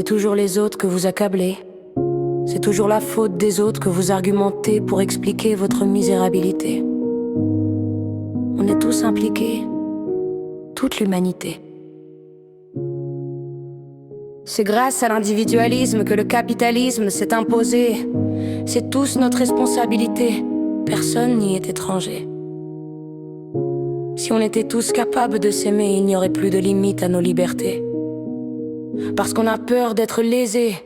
toujours les autres que vous accablez. C'est toujours la faute des autres que vous argumentez pour expliquer votre misérabilité. On est tous impliqués, toute l'humanité. C'est grâce à l'individualisme que le capitalisme s'est imposé. C'est tous notre responsabilité, personne n'y est étranger. Si on était tous capables de s'aimer, il n'y aurait plus de limite à nos libertés. Parce qu'on a peur d'être lésé.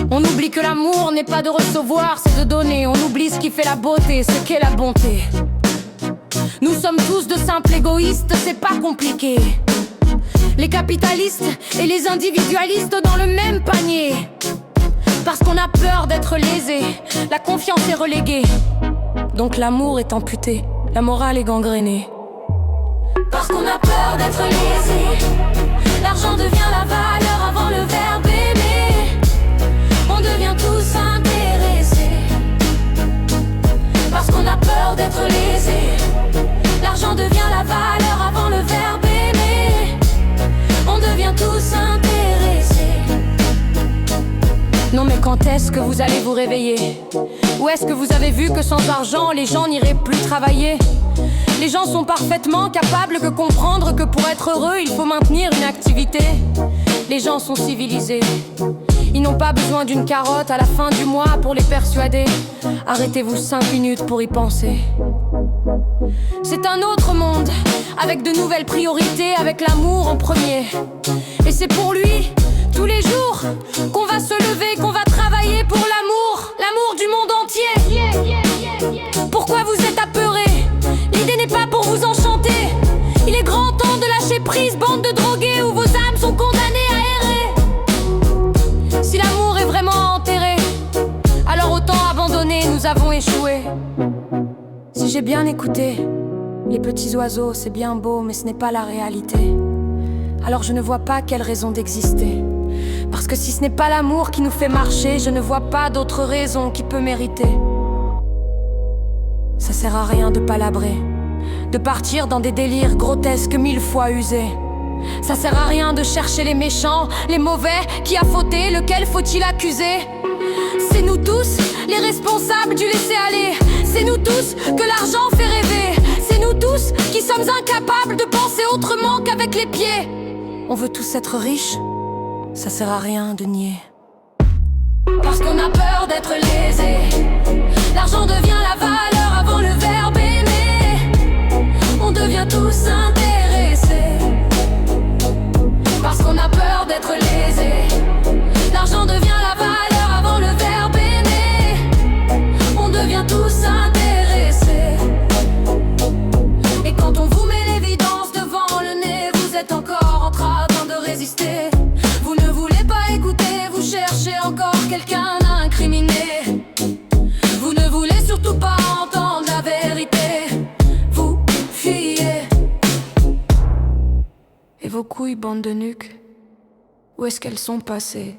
On oublie que l'amour n'est pas de recevoir, c'est de donner. On oublie ce qui fait la beauté, ce qu'est la bonté. Nous sommes tous de simples égoïstes, c'est pas compliqué. Les capitalistes et les individualistes dans le même panier. Parce qu'on a peur d'être lésé, la confiance est reléguée. Donc l'amour est amputé, la morale est gangrénée. Parce qu'on a peur d'être lésé, l'argent devient la valeur avant le verbe aimer. On devient tous intéressés. Parce qu'on a peur d'être lésé, l'argent devient la valeur avant le verbe aimer. On devient tous intéressés. Non mais quand est-ce que vous allez vous réveiller? Ou est-ce que vous avez vu que sans argent les gens n'iraient plus travailler? Les gens sont parfaitement capables de comprendre que pour être heureux il faut maintenir une activité. Les gens sont civilisés, ils n'ont pas besoin d'une carotte à la fin du mois pour les persuader. Arrêtez-vous 5 minutes pour y penser. C'est un autre monde, avec de nouvelles priorités, avec l'amour en premier. Et c'est pour lui, tous les jours, qu'on va se lever, qu'on va travailler pour l'amour, l'amour du monde entier. Pourquoi vous êtes apeurés? L'idée n'est pas pour vous enchanter. Il est grand temps de lâcher prise, bande de drogués où vos âmes sont condamnées à errer. Si l'amour est vraiment enterré, alors autant abandonner, nous avons échoué. Si j'ai bien écouté, les petits oiseaux, c'est bien beau, mais ce n'est pas la réalité. Alors je ne vois pas quelle raison d'exister. Parce que si ce n'est pas l'amour qui nous fait marcher, je ne vois pas d'autre raison qui peut mériter. Ça sert à rien de palabrer, de partir dans des délires grotesques 1000 fois usés. Ça sert à rien de chercher les méchants, les mauvais, qui a fauté, lequel faut-il accuser? C'est nous tous, les responsables du laisser-aller. C'est nous tous que l'argent fait rêver. C'est nous tous qui sommes incapables de penser autrement qu'avec les pieds. On veut tous être riches, ça sert à rien de nier. Parce qu'on a peur d'être lésé, l'argent devient la valeur avant le verbe aimer. On devient tous intéressés. Parce qu'on a peur d'être lésé, l'argent devient la valeur avant le verbe aimer. On devient tous intéressés. Et quand on vous met l'évidence devant le nez, vous êtes encore en train de résister. Vous ne voulez pas écouter, vous cherchez encore quelqu'un à incriminer. Vous ne voulez surtout pas entendre la vérité. Vous fuyez. Et vos couilles, bande de nuques, où est-ce qu'elles sont passées?